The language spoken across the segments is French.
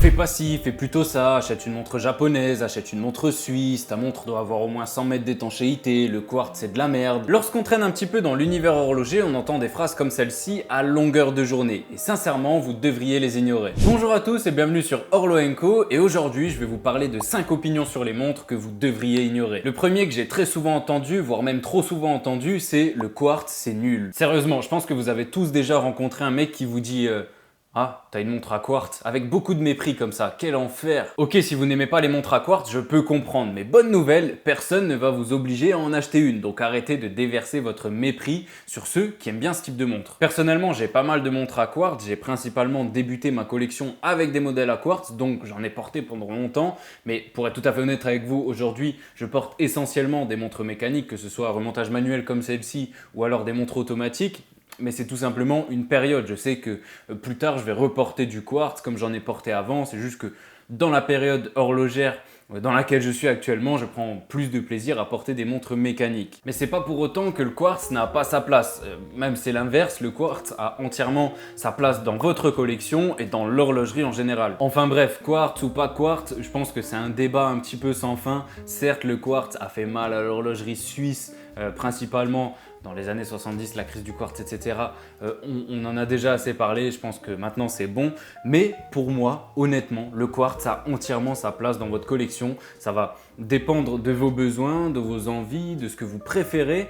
fais pas ci, fais plutôt ça, achète une montre japonaise, achète une montre suisse, ta montre doit avoir au moins 100 mètres d'étanchéité, le quartz c'est de la merde. Lorsqu'on traîne un petit peu dans l'univers horloger, on entend des phrases comme celle-ci à longueur de journée, et sincèrement, vous devriez les ignorer. Bonjour à tous et bienvenue sur Horlo & Co, et aujourd'hui, je vais vous parler de 5 opinions sur les montres que vous devriez ignorer. Le premier que j'ai très souvent entendu, voire même trop souvent entendu, c'est le quartz c'est nul. Sérieusement, je pense que vous avez tous déjà rencontré un mec qui vous dit ah, t'as une montre à quartz, avec beaucoup de mépris comme ça, quel enfer. Ok, si vous n'aimez pas les montres à quartz, je peux comprendre, mais bonne nouvelle, personne ne va vous obliger à en acheter une, donc arrêtez de déverser votre mépris sur ceux qui aiment bien ce type de montre. Personnellement, j'ai pas mal de montres à quartz, j'ai principalement débuté ma collection avec des modèles à quartz, donc j'en ai porté pendant longtemps, mais pour être tout à fait honnête avec vous, aujourd'hui, je porte essentiellement des montres mécaniques, que ce soit remontage manuel comme celle-ci, ou alors des montres automatiques. Mais c'est tout simplement une période. Je sais que plus tard, je vais reporter du quartz comme j'en ai porté avant. C'est juste que dans la période horlogère dans laquelle je suis actuellement, je prends plus de plaisir à porter des montres mécaniques. Mais c'est pas pour autant que le quartz n'a pas sa place. Même c'est l'inverse, le quartz a entièrement sa place dans votre collection et dans l'horlogerie en général. Enfin bref, quartz ou pas quartz, je pense que c'est un débat un petit peu sans fin. Certes, le quartz a fait mal à l'horlogerie suisse, principalement dans les années 70, la crise du quartz, etc. On en a déjà assez parlé, je pense que maintenant c'est bon. Mais pour moi, honnêtement, le quartz a entièrement sa place dans votre collection. Ça va dépendre de vos besoins, de vos envies, de ce que vous préférez.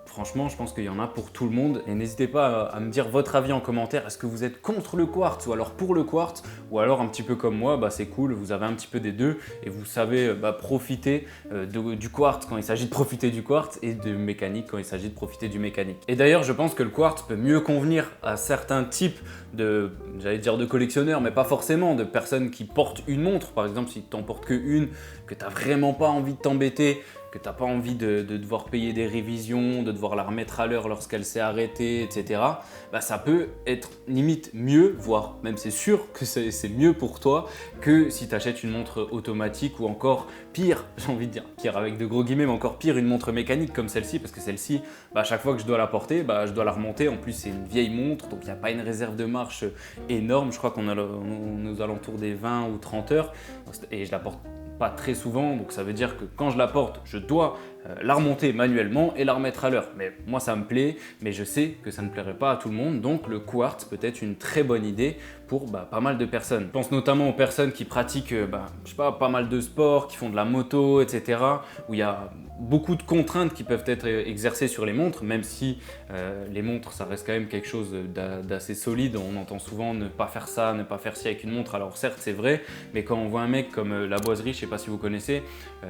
Franchement, je pense qu'il y en a pour tout le monde et n'hésitez pas à me dire votre avis en commentaire. Est-ce que vous êtes contre le quartz ou alors pour le quartz ou alors un petit peu comme moi, c'est cool, vous avez un petit peu des deux et vous savez profiter du quartz quand il s'agit de profiter du quartz et de mécanique quand il s'agit de profiter du mécanique. Et d'ailleurs, je pense que le quartz peut mieux convenir à certains types de, j'allais dire de collectionneurs, mais pas forcément, de personnes qui portent une montre. Par exemple, si tu n'en portes qu'une, que tu n'as vraiment pas envie de t'embêter, que tu n'as pas envie de devoir payer des révisions, de devoir la remettre à l'heure lorsqu'elle s'est arrêtée, etc. Ça peut être limite mieux, voire même c'est sûr que c'est mieux pour toi que si tu achètes une montre automatique ou encore pire, j'ai envie de dire pire avec de gros guillemets, mais encore pire une montre mécanique comme celle-ci, parce que celle-ci, à chaque fois que je dois la porter, je dois la remonter. En plus, c'est une vieille montre, donc il n'y a pas une réserve de marche énorme. Je crois qu'on a aux alentours des 20 ou 30 heures et je la porte pas très souvent, donc ça veut dire que quand je la porte, je dois la remonter manuellement et la remettre à l'heure. Mais moi ça me plaît, mais je sais que ça ne plairait pas à tout le monde, donc le quartz peut être une très bonne idée pour pas mal de personnes. Je pense notamment aux personnes qui pratiquent je sais pas mal de sports, qui font de la moto, etc. où il y a beaucoup de contraintes qui peuvent être exercées sur les montres, même si les montres ça reste quand même quelque chose d'assez solide. On entend souvent ne pas faire ça, ne pas faire ci avec une montre. Alors certes c'est vrai, mais quand on voit un mec comme La Boiserie, je sais pas si vous connaissez,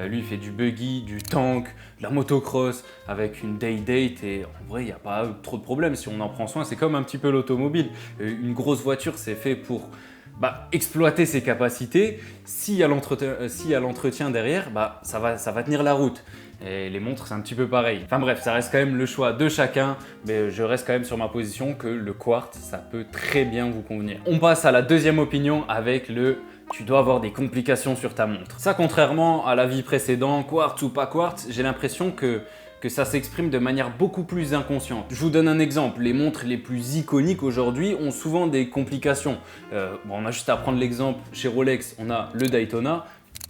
lui il fait du buggy, du tank, de la motocross avec une day date et en vrai il n'y a pas trop de problème si on en prend soin. C'est comme un petit peu l'automobile. Une grosse voiture c'est fait pour exploiter ses capacités. S'il y a l'entretien derrière, ça va tenir la route. Et les montres, c'est un petit peu pareil. Enfin bref, ça reste quand même le choix de chacun, mais je reste quand même sur ma position que le quartz, ça peut très bien vous convenir. On passe à la deuxième opinion avec le tu dois avoir des complications sur ta montre. Ça, contrairement à l'avis précédent, quartz ou pas quartz, j'ai l'impression que ça s'exprime de manière beaucoup plus inconsciente. Je vous donne un exemple, les montres les plus iconiques aujourd'hui ont souvent des complications. On a juste à prendre l'exemple, chez Rolex, on a le Daytona,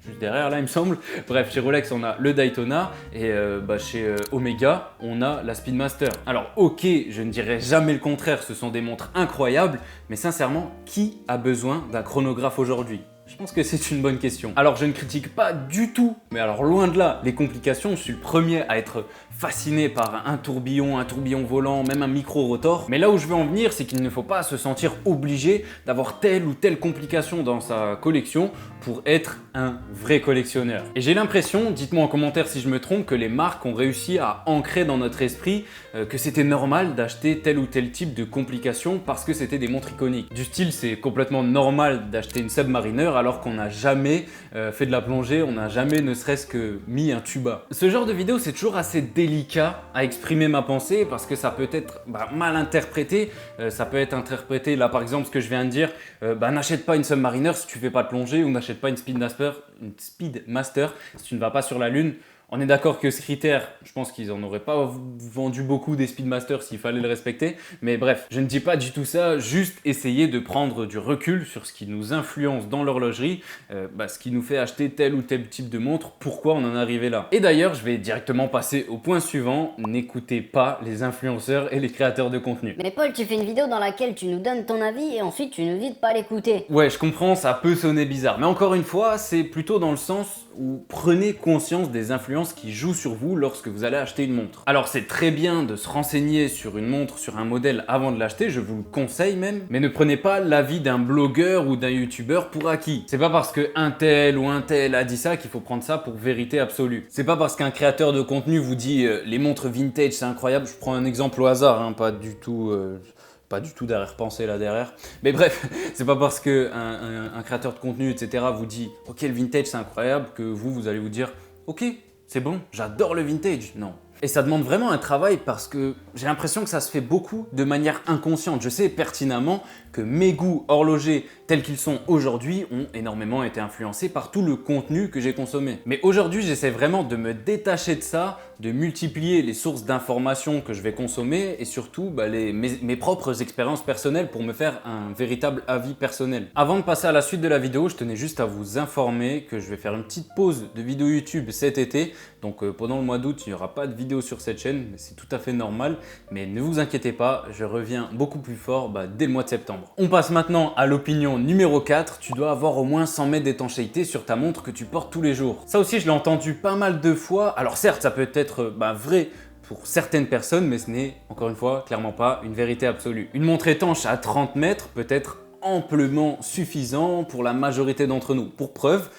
juste derrière là il me semble. Bref, chez Rolex on a le Daytona et chez Omega on a la Speedmaster. Alors ok, je ne dirais jamais le contraire, ce sont des montres incroyables, mais sincèrement, qui a besoin d'un chronographe aujourd'hui ? Je pense que c'est une bonne question. Alors je ne critique pas du tout, mais alors loin de là, les complications, je suis le premier à être fasciné par un tourbillon volant, même un micro-rotor. Mais là où je veux en venir, c'est qu'il ne faut pas se sentir obligé d'avoir telle ou telle complication dans sa collection pour être un vrai collectionneur. Et j'ai l'impression, dites-moi en commentaire si je me trompe, que les marques ont réussi à ancrer dans notre esprit que c'était normal d'acheter tel ou tel type de complications parce que c'était des montres iconiques. Du style, c'est complètement normal d'acheter une Submariner alors qu'on n'a jamais fait de la plongée, on n'a jamais ne serait-ce que mis un tuba. Ce genre de vidéo, c'est toujours assez délicat à exprimer ma pensée parce que ça peut être mal interprété. Ça peut être interprété, là par exemple, ce que je viens de dire, n'achète pas une Submariner si tu fais pas de plongée, ou n'achète pas une Speedmaster si tu ne vas pas sur la Lune. On est d'accord que ce critère, je pense qu'ils en auraient pas vendu beaucoup des Speedmaster s'il fallait le respecter. Mais bref, je ne dis pas du tout ça, juste essayer de prendre du recul sur ce qui nous influence dans l'horlogerie, ce qui nous fait acheter tel ou tel type de montre, pourquoi on en est arrivé là. Et d'ailleurs, je vais directement passer au point suivant, n'écoutez pas les influenceurs et les créateurs de contenu. Mais Paul, tu fais une vidéo dans laquelle tu nous donnes ton avis et ensuite tu nous dis de pas l'écouter. Ouais, je comprends, ça peut sonner bizarre, mais encore une fois, c'est plutôt dans le sens où prenez conscience des influences qui jouent sur vous lorsque vous allez acheter une montre. Alors c'est très bien de se renseigner sur une montre, sur un modèle avant de l'acheter, je vous le conseille même, mais ne prenez pas l'avis d'un blogueur ou d'un youtubeur pour acquis. C'est pas parce que un tel ou un tel a dit ça qu'il faut prendre ça pour vérité absolue. C'est pas parce qu'un créateur de contenu vous dit les montres vintage c'est incroyable, je prends un exemple au hasard, hein, pas du tout d'arrière-pensée là derrière. Mais bref, c'est pas parce que un créateur de contenu, etc. vous dit « Ok, le vintage c'est incroyable » que vous allez vous dire « Ok, c'est bon, j'adore le vintage ». Non. Et ça demande vraiment un travail parce que j'ai l'impression que ça se fait beaucoup de manière inconsciente. Je sais pertinemment que mes goûts horlogers tels qu'ils sont aujourd'hui ont énormément été influencés par tout le contenu que j'ai consommé. Mais aujourd'hui, j'essaie vraiment de me détacher de ça, de multiplier les sources d'informations que je vais consommer et surtout mes propres expériences personnelles pour me faire un véritable avis personnel. Avant de passer à la suite de la vidéo, je tenais juste à vous informer que je vais faire une petite pause de vidéo YouTube cet été. Donc pendant le mois d'août, il n'y aura pas de vidéo sur cette chaîne, c'est tout à fait normal. Mais ne vous inquiétez pas, je reviens beaucoup plus fort dès le mois de septembre. On passe maintenant à l'opinion numéro 4. Tu dois avoir au moins 100 mètres d'étanchéité sur ta montre que tu portes tous les jours. Ça aussi, je l'ai entendu pas mal de fois. Alors certes, ça peut être vrai pour certaines personnes, mais ce n'est, encore une fois, clairement pas une vérité absolue. Une montre étanche à 30 mètres peut être amplement suffisant pour la majorité d'entre nous. Pour preuve,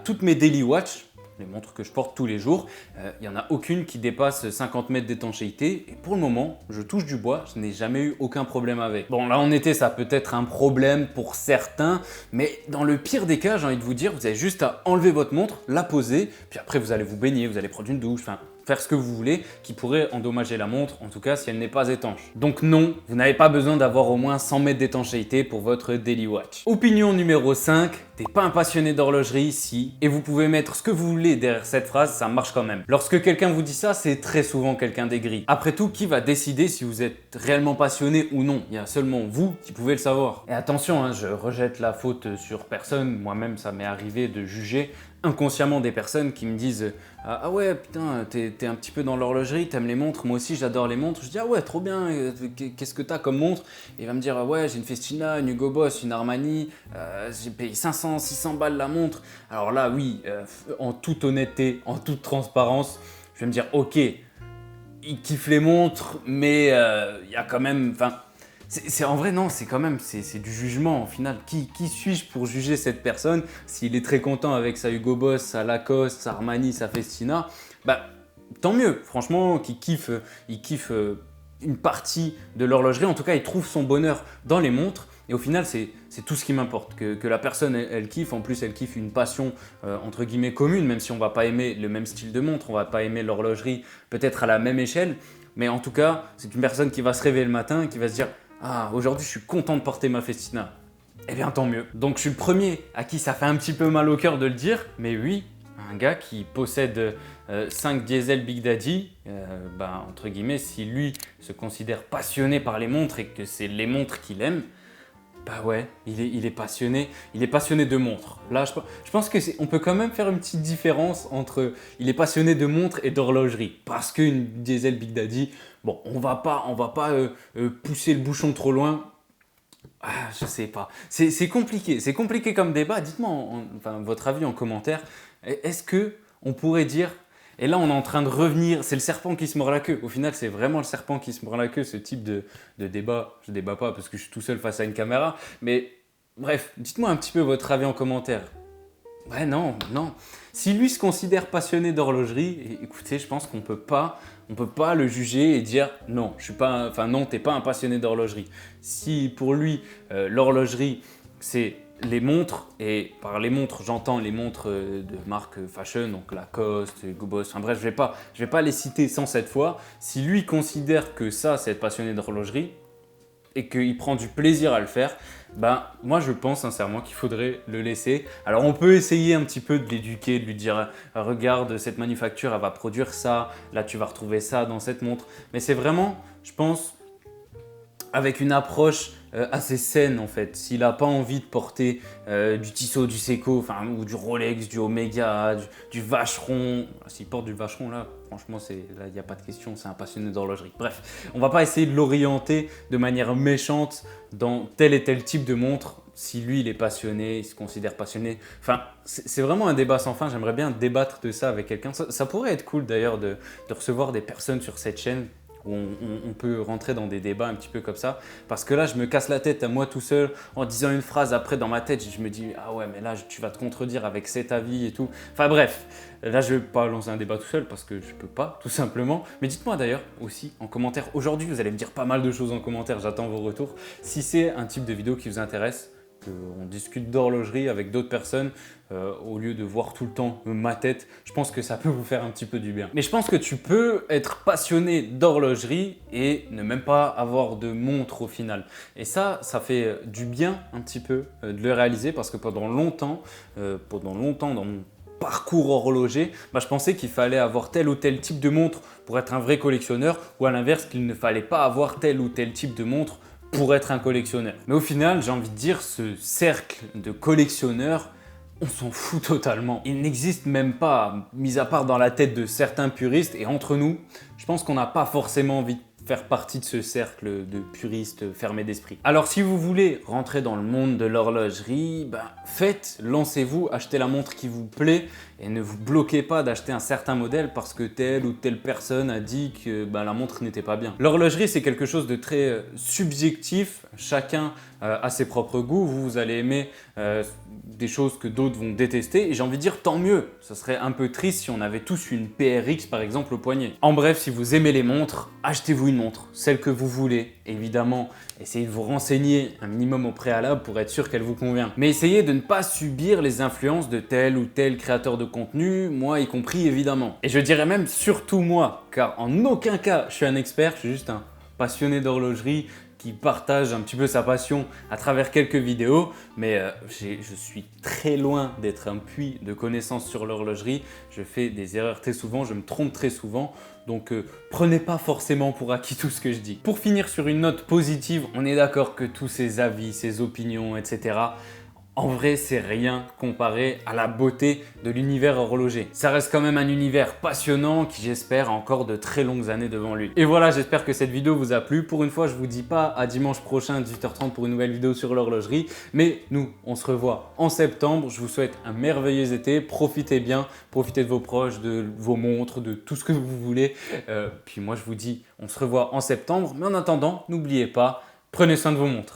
toutes mes daily watch, les montres que je porte tous les jours, il n'y en a aucune qui dépasse 50 mètres d'étanchéité et pour le moment, je touche du bois, je n'ai jamais eu aucun problème avec. Bon là en été ça peut être un problème pour certains, mais dans le pire des cas, j'ai envie de vous dire, vous avez juste à enlever votre montre, la poser, puis après vous allez vous baigner, vous allez prendre une douche, faire ce que vous voulez qui pourrait endommager la montre, en tout cas si elle n'est pas étanche. Donc non, vous n'avez pas besoin d'avoir au moins 100 mètres d'étanchéité pour votre daily watch. Opinion numéro 5, t'es pas un passionné d'horlogerie si, et vous pouvez mettre ce que vous voulez derrière cette phrase, ça marche quand même. Lorsque quelqu'un vous dit ça, c'est très souvent quelqu'un d'aigri. Après tout, qui va décider si vous êtes réellement passionné ou non? Il y a seulement vous qui pouvez le savoir. Et attention, je rejette la faute sur personne, moi-même ça m'est arrivé de juger inconsciemment des personnes qui me disent « Ah ouais, putain, t'es un petit peu dans l'horlogerie, t'aimes les montres, moi aussi j'adore les montres. » Je dis « Ah ouais, trop bien, qu'est-ce que t'as comme montre ?» Et il va me dire « Ah ouais, j'ai une Festina, une Hugo Boss, une Armani, j'ai payé 500, 600 balles la montre. » Alors là, oui, en toute honnêteté, en toute transparence, je vais me dire « Ok, il kiffe les montres, mais il y a quand même... » En vrai, non, c'est du jugement au final. Qui suis-je pour juger cette personne s'il est très content avec sa Hugo Boss, sa Lacoste, sa Armani, sa Festina? Tant mieux, franchement, il kiffe une partie de l'horlogerie. En tout cas, il trouve son bonheur dans les montres. Et au final, c'est tout ce qui m'importe. Que la personne, elle kiffe. En plus, elle kiffe une passion, entre guillemets, commune, même si on ne va pas aimer le même style de montre, on ne va pas aimer l'horlogerie peut-être à la même échelle. Mais en tout cas, c'est une personne qui va se réveiller le matin et qui va se dire « Ah, aujourd'hui, je suis content de porter ma Festina. » Eh bien, tant mieux. Donc, je suis le premier à qui ça fait un petit peu mal au cœur de le dire, mais oui, un gars qui possède 5 diesel Big Daddy, entre guillemets, si lui se considère passionné par les montres et que c'est les montres qu'il aime, ouais, il est passionné de montres. Là, je pense qu'on peut quand même faire une petite différence entre il est passionné de montres et d'horlogerie. Parce qu'une diesel Big Daddy, bon, on va pas pousser le bouchon trop loin. Je sais pas. C'est compliqué comme débat. Dites-moi votre avis en commentaire. Est-ce que on pourrait dire, et là on est en train de revenir, c'est le serpent qui se mord la queue. Au final, c'est vraiment le serpent qui se mord la queue, ce type de débat. Je débat pas parce que je suis tout seul face à une caméra. Mais bref, dites-moi un petit peu votre avis en commentaire. Ouais, non. Si lui se considère passionné d'horlogerie, écoutez, je pense qu'on peut pas le juger et dire non, non, t'es pas un passionné d'horlogerie. Si pour lui, l'horlogerie, c'est les montres, et par les montres, j'entends les montres de marque fashion, donc Lacoste, Hugo Boss, enfin bref, je vais pas les citer 107 fois. Si lui considère que ça, c'est être passionné d'horlogerie, et qu'il prend du plaisir à le faire, ben moi je pense sincèrement qu'il faudrait le laisser. Alors on peut essayer un petit peu de l'éduquer, de lui dire regarde cette manufacture elle va produire ça, là tu vas retrouver ça dans cette montre. Mais c'est vraiment, je pense, avec une approche assez saine en fait. S'il n'a pas envie de porter du Tissot, du Seiko, enfin, ou du Rolex, du Omega, du Vacheron, s'il porte du Vacheron là, franchement là il n'y a pas de question, c'est un passionné d'horlogerie. Bref, on va pas essayer de l'orienter de manière méchante dans tel et tel type de montre. Si lui il est passionné, il se considère passionné. Enfin, c'est vraiment un débat sans fin. J'aimerais bien débattre de ça avec quelqu'un. Ça pourrait être cool d'ailleurs de recevoir des personnes sur cette chaîne où on peut rentrer dans des débats un petit peu comme ça. Parce que là, je me casse la tête à moi tout seul en disant une phrase. Après, dans ma tête, je me dis « Ah ouais, mais là, tu vas te contredire avec cet avis et tout. » Enfin bref, là, je ne vais pas lancer un débat tout seul parce que je ne peux pas, tout simplement. Mais dites-moi d'ailleurs aussi en commentaire. Aujourd'hui, vous allez me dire pas mal de choses en commentaire. J'attends vos retours. Si c'est un type de vidéo qui vous intéresse, qu'on discute d'horlogerie avec d'autres personnes au lieu de voir tout le temps ma tête, je pense que ça peut vous faire un petit peu du bien. Mais je pense que tu peux être passionné d'horlogerie et ne même pas avoir de montre au final. Et ça fait du bien un petit peu de le réaliser parce que pendant longtemps dans mon parcours horloger, je pensais qu'il fallait avoir tel ou tel type de montre pour être un vrai collectionneur ou à l'inverse qu'il ne fallait pas avoir tel ou tel type de montre pour être un collectionneur. Mais au final, j'ai envie de dire, ce cercle de collectionneurs, on s'en fout totalement. Il n'existe même pas, mis à part dans la tête de certains puristes, et entre nous, je pense qu'on n'a pas forcément envie de faire partie de ce cercle de puristes fermés d'esprit. Alors si vous voulez rentrer dans le monde de l'horlogerie, faites, lancez-vous, achetez la montre qui vous plaît et ne vous bloquez pas d'acheter un certain modèle parce que telle ou telle personne a dit que la montre n'était pas bien. L'horlogerie, c'est quelque chose de très subjectif, chacun a ses propres goûts, vous allez aimer des choses que d'autres vont détester et j'ai envie de dire tant mieux, ça serait un peu triste si on avait tous une PRX par exemple au poignet. En bref, si vous aimez les montres, achetez-vous une montre, celle que vous voulez, évidemment, essayez de vous renseigner un minimum au préalable pour être sûr qu'elle vous convient. Mais essayez de ne pas subir les influences de tel ou tel créateur de contenu, moi y compris évidemment. Et je dirais même surtout moi, car en aucun cas je suis un expert, je suis juste un passionné d'horlogerie qui partage un petit peu sa passion à travers quelques vidéos, mais je suis très loin d'être un puits de connaissances sur l'horlogerie. Je fais des erreurs très souvent, je me trompe très souvent, donc prenez pas forcément pour acquis tout ce que je dis. Pour finir sur une note positive, on est d'accord que tous ces avis, ces opinions, etc., en vrai, c'est rien comparé à la beauté de l'univers horloger. Ça reste quand même un univers passionnant qui, j'espère, a encore de très longues années devant lui. Et voilà, j'espère que cette vidéo vous a plu. Pour une fois, je vous dis pas à dimanche prochain 18h30 pour une nouvelle vidéo sur l'horlogerie, mais nous, on se revoit en septembre. Je vous souhaite un merveilleux été. Profitez bien, profitez de vos proches, de vos montres, de tout ce que vous voulez. Puis moi, je vous dis, on se revoit en septembre. Mais en attendant, n'oubliez pas, prenez soin de vos montres.